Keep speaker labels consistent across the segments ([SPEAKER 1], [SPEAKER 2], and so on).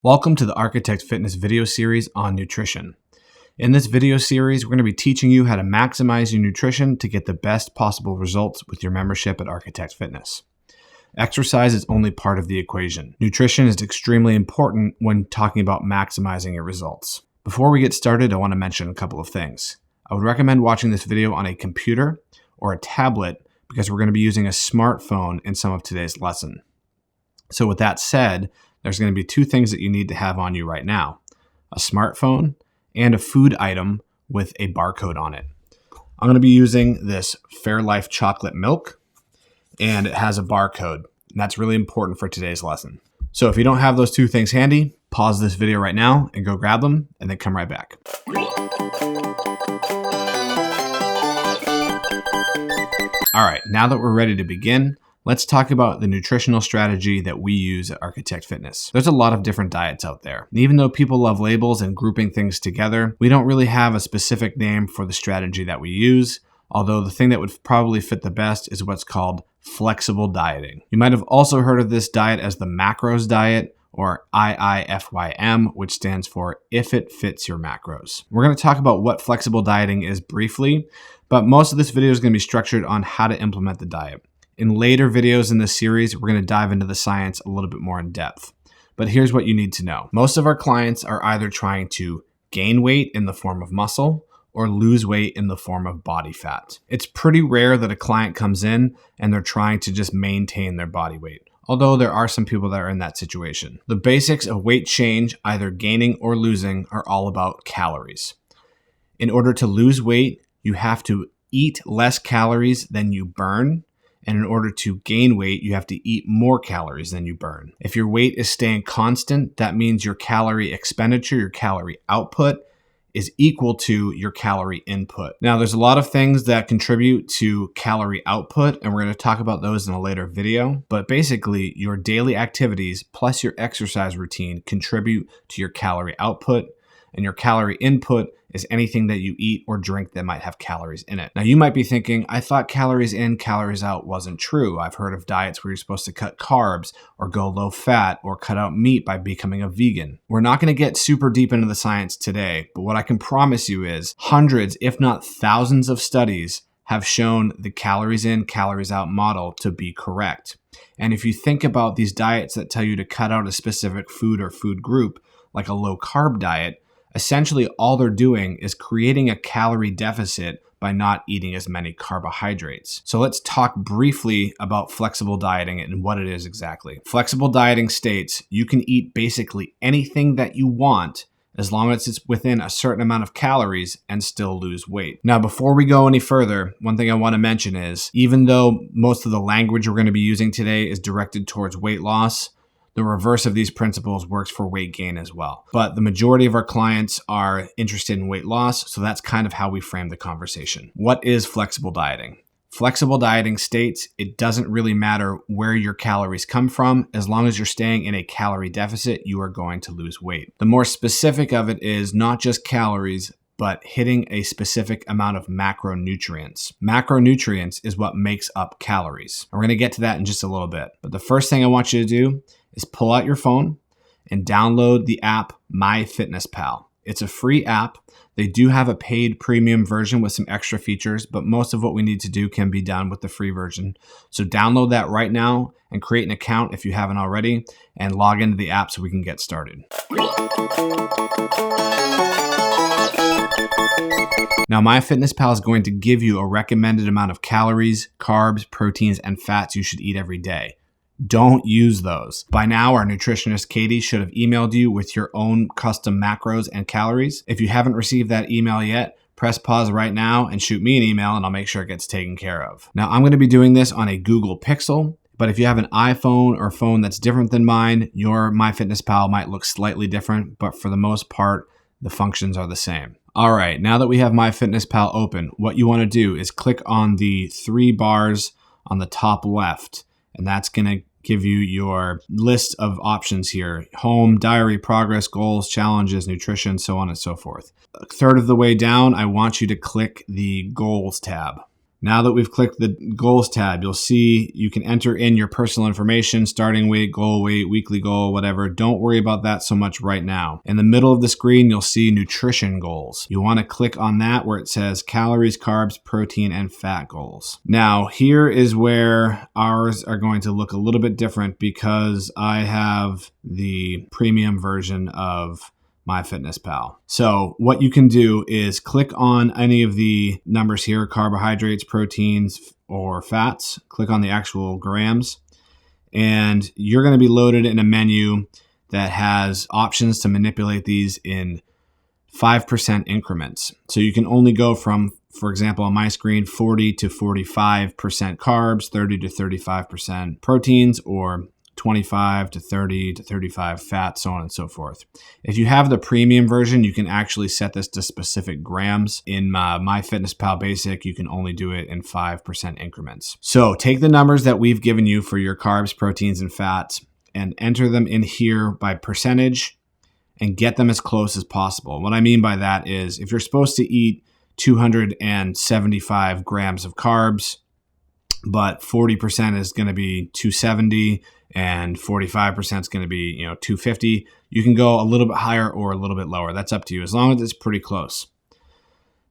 [SPEAKER 1] Welcome to the Arkitect Fitness video series on nutrition. In this video series, we're going to be teaching you how to maximize your nutrition to get the best possible results with your membership at Arkitect Fitness. Exercise is only part of the equation. Nutrition is extremely important when talking about maximizing your results. Before we get started, I want to mention a couple of things. I would recommend watching this video on a computer or a tablet because we're going to be using a smartphone in some of today's lesson. So with that said, there's going to be two things that you need to have on you right now: a smartphone and a food item with a barcode on it. I'm going to be using this Fairlife chocolate milk, and it has a barcode. And that's really important for today's lesson. So if you don't have those two things handy, pause this video right now and go grab them and then come right back. All right, now that we're ready to begin, let's talk about the nutritional strategy that we use at Arkitect Fitness. There's a lot of different diets out there. And even though people love labels and grouping things together, we don't really have a specific name for the strategy that we use, although the thing that would probably fit the best is what's called flexible dieting. You might have also heard of this diet as the macros diet, or IIFYM, which stands for If It Fits Your Macros. We're going to talk about what flexible dieting is briefly, but most of this video is going to be structured on how to implement the diet. In later videos in this series, we're going to dive into the science a little bit more in depth. But here's what you need to know. Most of our clients are either trying to gain weight in the form of muscle or lose weight in the form of body fat. It's pretty rare that a client comes in and they're trying to just maintain their body weight, although there are some people that are in that situation. The basics of weight change, either gaining or losing, are all about calories. In order to lose weight, you have to eat less calories than you burn. And in order to gain weight, you have to eat more calories than you burn. If your weight is staying constant, that means your calorie expenditure, your calorie output, is equal to your calorie input. Now, there's a lot of things that contribute to calorie output, and we're going to talk about those in a later video. But basically, your daily activities plus your exercise routine contribute to your calorie output, and your calorie input is anything that you eat or drink that might have calories in it. Now, you might be thinking, I thought calories in, calories out wasn't true. I've heard of diets where you're supposed to cut carbs or go low fat or cut out meat by becoming a vegan. We're not going to get super deep into the science today, but what I can promise you is hundreds, if not thousands of studies have shown the calories in, calories out model to be correct. And if you think about these diets that tell you to cut out a specific food or food group, like a low carb diet, essentially all they're doing is creating a calorie deficit by not eating as many carbohydrates. So let's talk briefly about flexible dieting and what it is exactly. Flexible dieting states you can eat basically anything that you want as long as it's within a certain amount of calories and still lose weight. Now, before we go any further, one thing I want to mention is, even though most of the language we're going to be using today is directed towards weight loss, the reverse of these principles works for weight gain as well. But the majority of our clients are interested in weight loss, so that's kind of how we frame the conversation. What is flexible dieting? Flexible dieting states it doesn't really matter where your calories come from. As long as you're staying in a calorie deficit, you are going to lose weight. The more specific of it is not just calories, but hitting a specific amount of macronutrients. Macronutrients is what makes up calories. We're going to get to that in just a little bit. But the first thing I want you to do is pull out your phone and download the app MyFitnessPal. It's a free app. They do have a paid premium version with some extra features, but most of what we need to do can be done with the free version. So download that right now and create an account if you haven't already, and log into the app so we can get started. Now, MyFitnessPal is going to give you a recommended amount of calories, carbs, proteins, and fats you should eat every day. Don't use those. By now, our nutritionist Katie should have emailed you with your own custom macros and calories. If you haven't received that email yet, press pause right now and shoot me an email and I'll make sure it gets taken care of. Now, I'm going to be doing this on a Google Pixel, but if you have an iPhone or phone that's different than mine, your MyFitnessPal might look slightly different, but for the most part, the functions are the same. All right, now that we have MyFitnessPal open, what you want to do is click on the three bars on the top left, and that's going to give you your list of options here: home, diary, progress, goals, challenges, nutrition, so on and so forth. A third of the way down, I want you to click the goals tab. Now that we've clicked the goals tab, you'll see you can enter in your personal information, starting weight, weekly goal, whatever. Don't worry about that so much right now. In the middle of the screen, you'll see nutrition goals. You want to click on that where it says calories, carbs, protein, and fat goals. Now, here is where ours are going to look a little bit different because I have the premium version of MyFitnessPal. So what you can do is click on any of the numbers here, carbohydrates, proteins, or fats. Click on the actual grams, and you're going to be loaded in a menu that has options to manipulate these in 5% increments. So you can only go from, for example, on my screen, 40 to 45% carbs, 30 to 35% proteins, or 25 to 30 to 35 fat, so on and so forth. If you have the premium version, you can actually set this to specific grams. In MyFitnessPal Basic, you can only do it in 5% increments. So take the numbers that we've given you for your carbs, proteins, and fats and enter them in here by percentage and get them as close as possible. What I mean by that is if you're supposed to eat 275 grams of carbs, but 40% is going to be 270 and 45% is going to be 250. You can go a little bit higher or a little bit lower. That's up to you, as long as it's pretty close.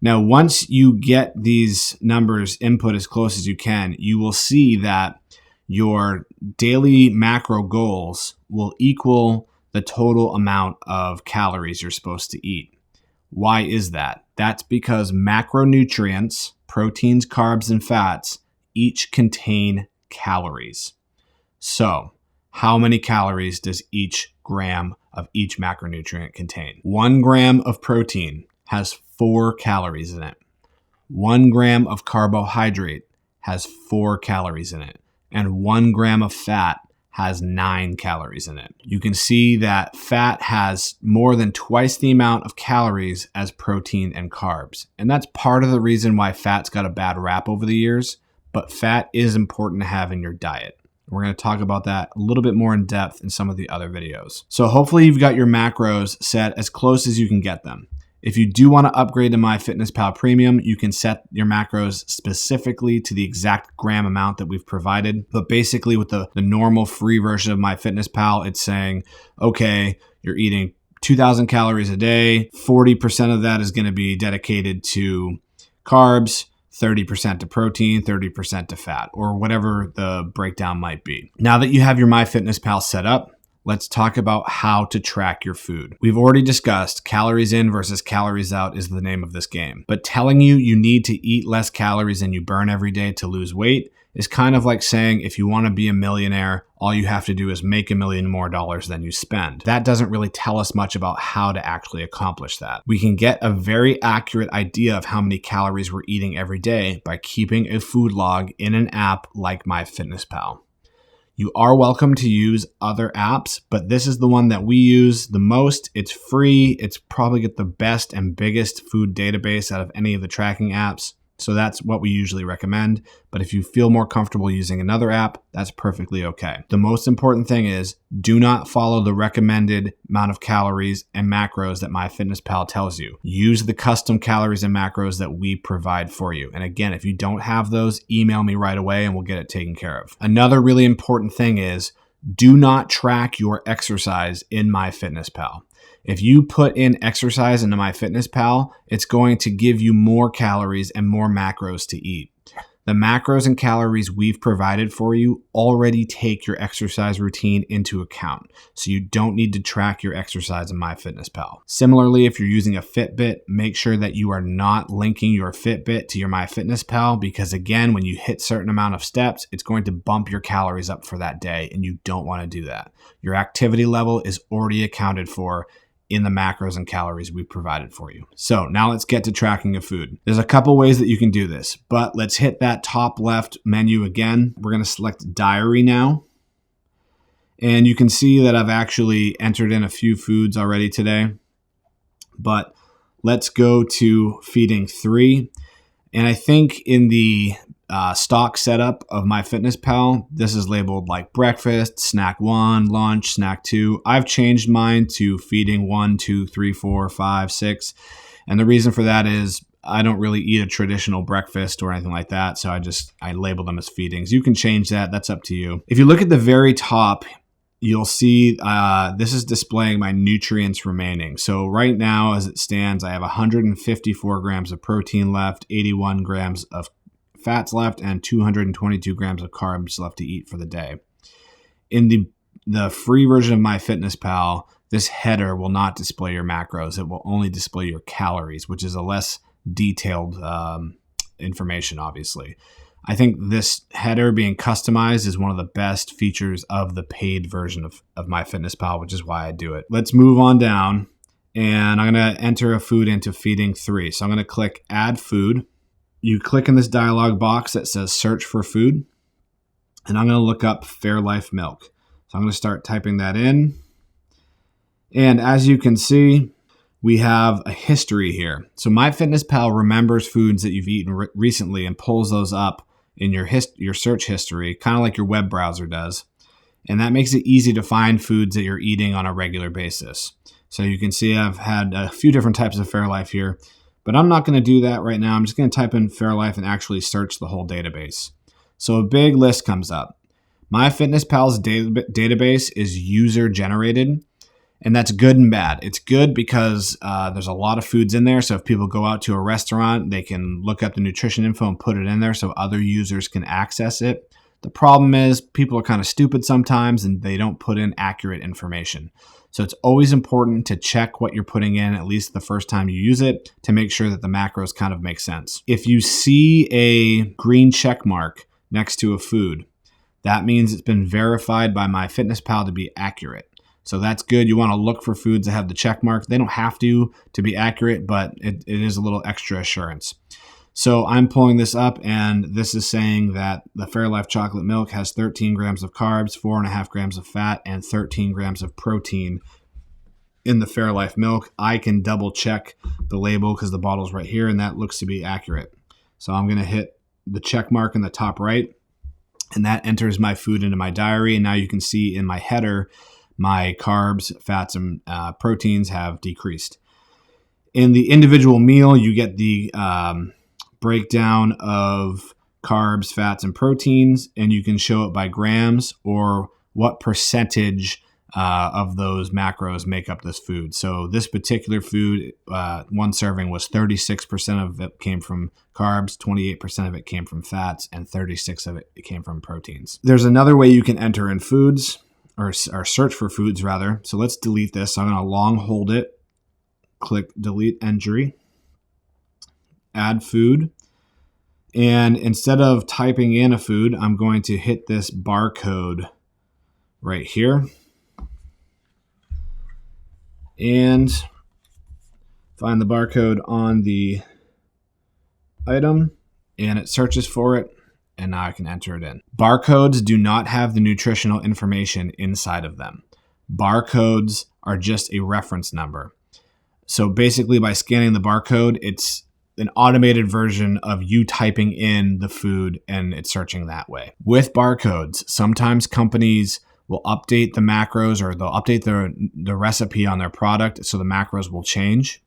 [SPEAKER 1] Now, once you get these numbers input as close as you can, you will see that your daily macro goals will equal the total amount of calories you're supposed to eat. Why is that? That's because macronutrients, proteins, carbs, and fats, each contain calories. So, how many calories does each gram of each macronutrient contain? 1 gram of protein has 4 calories in it. 1 gram of carbohydrate has 4 calories in it. And 1 gram of fat has 9 calories in it. You can see that fat has more than twice the amount of calories as protein and carbs. And that's part of the reason why fat's got a bad rap over the years, but fat is important to have in your diet. We're going to talk about that a little bit more in depth in some of the other videos. So hopefully you've got your macros set as close as you can get them. If you do want to upgrade to MyFitnessPal Premium, you can set your macros specifically to the exact gram amount that we've provided. But basically with the normal free version of MyFitnessPal, it's saying, okay, you're eating 2,000 calories a day. 40% of that is going to be dedicated to carbs, 30% to protein, 30% to fat, or whatever the breakdown might be. Now that you have your MyFitnessPal set up, let's talk about how to track your food. We've already discussed calories in versus calories out is the name of this game. But telling you need to eat less calories than you burn every day to lose weight is kind of like saying if you want to be a millionaire, all you have to do is make $1 million more than you spend. That doesn't really tell us much about how to actually accomplish that. We can get a very accurate idea of how many calories we're eating every day by keeping a food log in an app like MyFitnessPal. You are welcome to use other apps, but this is the one that we use the most. It's free. It's probably got the best and biggest food database out of any of the tracking apps. So that's what we usually recommend. But if you feel more comfortable using another app, that's perfectly okay. The most important thing is do not follow the recommended amount of calories and macros that MyFitnessPal tells you. Use the custom calories and macros that we provide for you. And again, if you don't have those, email me right away and we'll get it taken care of. Another really important thing is do not track your exercise in MyFitnessPal. If you put in exercise into MyFitnessPal, it's going to give you more calories and more macros to eat. The macros and calories we've provided for you already take your exercise routine into account, so you don't need to track your exercise in MyFitnessPal. Similarly, if you're using a Fitbit, make sure that you are not linking your Fitbit to your MyFitnessPal because again, when you hit a certain amount of steps, it's going to bump your calories up for that day, and you don't want to do that. Your activity level is already accounted for in the macros and calories we provided for you. So now let's get to tracking of food. There's a couple ways that you can do this, but let's hit that top left menu again. We're going to select diary now. And you can see that I've actually entered in a few foods already today, but let's go to feeding 3. And I think in the stock setup of MyFitnessPal, this is labeled like breakfast, snack 1, lunch, snack 2. I've changed mine to feeding 1, 2, 3, 4, 5, 6. And the reason for that is I don't really eat a traditional breakfast or anything like that, so I label them as feedings. You can change that. That's up to you. If you look at the very top, you'll see this is displaying my nutrients remaining. So right now, as it stands, I have 154 grams of protein left, 81 grams of fats left, and 222 grams of carbs left to eat for the day. In the free version of MyFitnessPal, this header will not display your macros. It will only display your calories, which is a less detailed information, obviously. I think this header being customized is one of the best features of the paid version of MyFitnessPal, which is why I do it. Let's move on down, and I'm going to enter a food into feeding 3. So I'm going to click Add Food. You click in this dialog box that says Search for Food, and I'm going to look up Fairlife Milk. So I'm going to start typing that in. And as you can see, we have a history here. So MyFitnessPal remembers foods that you've eaten recently and pulls those up in your search history, kind of like your web browser does. And that makes it easy to find foods that you're eating on a regular basis. So you can see I've had a few different types of Fairlife here, but I'm not going to do that right now. I'm just going to type in Fairlife and actually search the whole database. So a big list comes up. MyFitnessPal's database is user generated. And that's good and bad. It's good because there's a lot of foods in there. So if people go out to a restaurant, they can look up the nutrition info and put it in there so other users can access it. The problem is people are kind of stupid sometimes and they don't put in accurate information. So it's always important to check what you're putting in at least the first time you use it to make sure that the macros kind of make sense. If you see a green check mark next to a food, that means it's been verified by MyFitnessPal to be accurate. So that's good. You want to look for foods that have the check mark. They don't have to be accurate, but it is a little extra assurance. So I'm pulling this up, and this is saying that the Fairlife chocolate milk has 13 grams of carbs, 4.5 grams of fat, and 13 grams of protein in the Fairlife milk. I can double check the label because the bottle's right here, and that looks to be accurate. So I'm going to hit the check mark in the top right, and that enters my food into my diary. And now you can see in my header, my carbs, fats, and proteins have decreased. In the individual meal, you get the breakdown of carbs, fats, and proteins, and you can show it by grams or what percentage of those macros make up this food. So this particular food, one serving was 36% of it came from carbs, 28% of it came from fats, and 36% of it came from proteins. There's another way you can enter in foods, or search for foods rather. So let's delete this. So I'm going to long hold it, click delete entry, add food. And instead of typing in a food, I'm going to hit this barcode right here. And find the barcode on the item, and it searches for it. And now I can enter it in. Barcodes do not have the nutritional information inside of them. Barcodes are just a reference number. So basically by scanning the barcode, it's an automated version of you typing in the food and it's searching that way. With barcodes, sometimes companies will update the macros or they'll update the recipe on their product so the macros will change.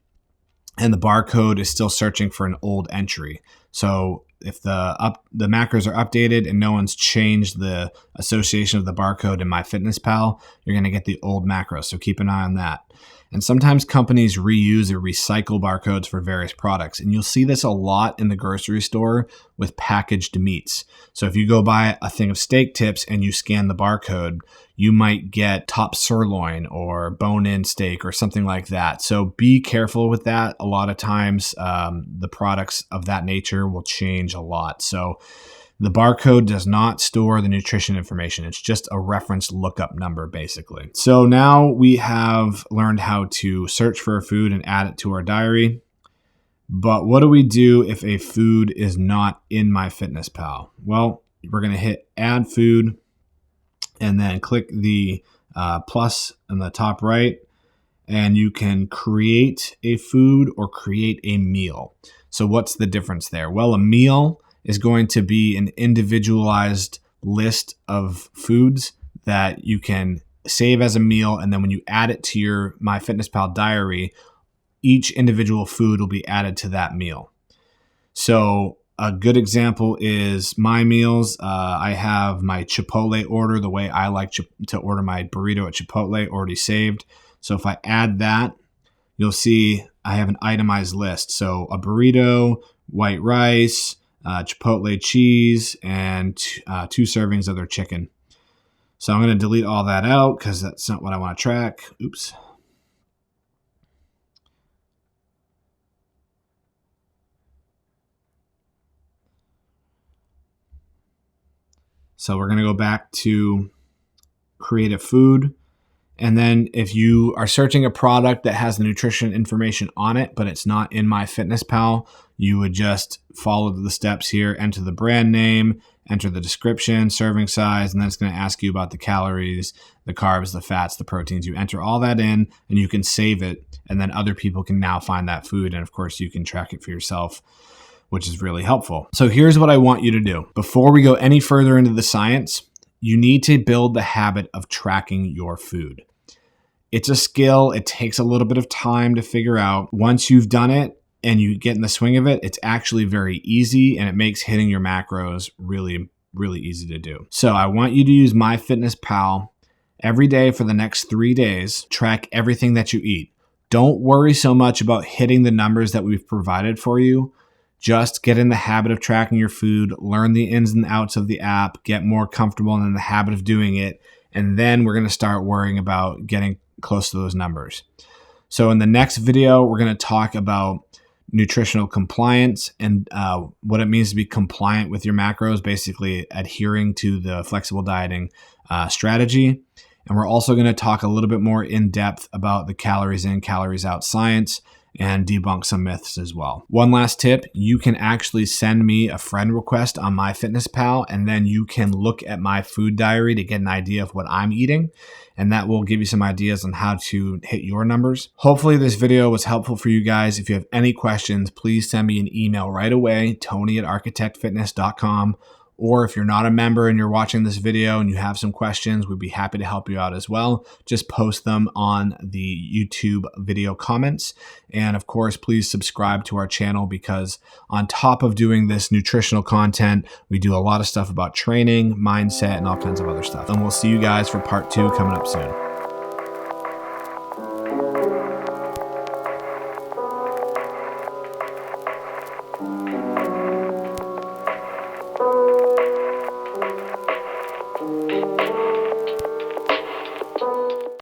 [SPEAKER 1] And the barcode is still searching for an old entry. So if the macros are updated and no one's changed the association of the barcode in MyFitnessPal, you're going to get the old macros. So keep an eye on that. And sometimes companies reuse or recycle barcodes for various products. And you'll see this a lot in the grocery store with packaged meats. So if you go buy a thing of steak tips and you scan the barcode, you might get top sirloin or bone-in steak or something like that. So be careful with that. A lot of times the products of that nature will change a lot. So the barcode does not store the nutrition information. It's just a reference lookup number, basically. So now we have learned how to search for a food and add it to our diary. But what do we do if a food is not in MyFitnessPal? Well, we're going to hit Add Food and then click the plus in the top right, and you can create a food or create a meal. So what's the difference there? Well, a meal is going to be an individualized list of foods that you can save as a meal. And then when you add it to your MyFitnessPal diary, each individual food will be added to that meal. So a good example is my meals. I have my Chipotle order, the way I like to order my burrito at Chipotle, already saved. So if I add that, you'll see I have an itemized list. So a burrito, white rice, Chipotle cheese, and 2 servings of their chicken. So I'm going to delete all that out because that's not what I want to track. Oops. So we're going to go back to create a food. And then if you are searching a product that has the nutrition information on it, but it's not in MyFitnessPal, you would just follow the steps here, enter the brand name, enter the description, serving size, and then it's going to ask you about the calories, the carbs, the fats, the proteins. You enter all that in and you can save it, and then other people can now find that food. And of course, you can track it for yourself, which is really helpful. So here's what I want you to do. Before we go any further into the science, you need to build the habit of tracking your food. It's a skill. It takes a little bit of time to figure out. Once you've done it and you get in the swing of it, it's actually very easy, and it makes hitting your macros really, really easy to do. So I want you to use MyFitnessPal every day for the next 3 days. Track everything that you eat. Don't worry so much about hitting the numbers that we've provided for you. Just get in the habit of tracking your food, learn the ins and outs of the app, get more comfortable and in the habit of doing it, and then we're going to start worrying about getting close to those numbers. So in the next video, we're going to talk about nutritional compliance and what it means to be compliant with your macros, basically adhering to the flexible dieting strategy. And we're also going to talk a little bit more in depth about the calories in, calories out science, and debunk some myths as well. One last tip, you can actually send me a friend request on MyFitnessPal, and then you can look at my food diary to get an idea of what I'm eating, and that will give you some ideas on how to hit your numbers. Hopefully this video was helpful for you guys. If you have any questions, please send me an email right away, tony@architectfitness.com. Or if you're not a member and you're watching this video and you have some questions, we'd be happy to help you out as well. Just post them on the YouTube video comments. And of course, please subscribe to our channel, because on top of doing this nutritional content, we do a lot of stuff about training, mindset, and all kinds of other stuff. And we'll see you guys for part 2 coming up soon.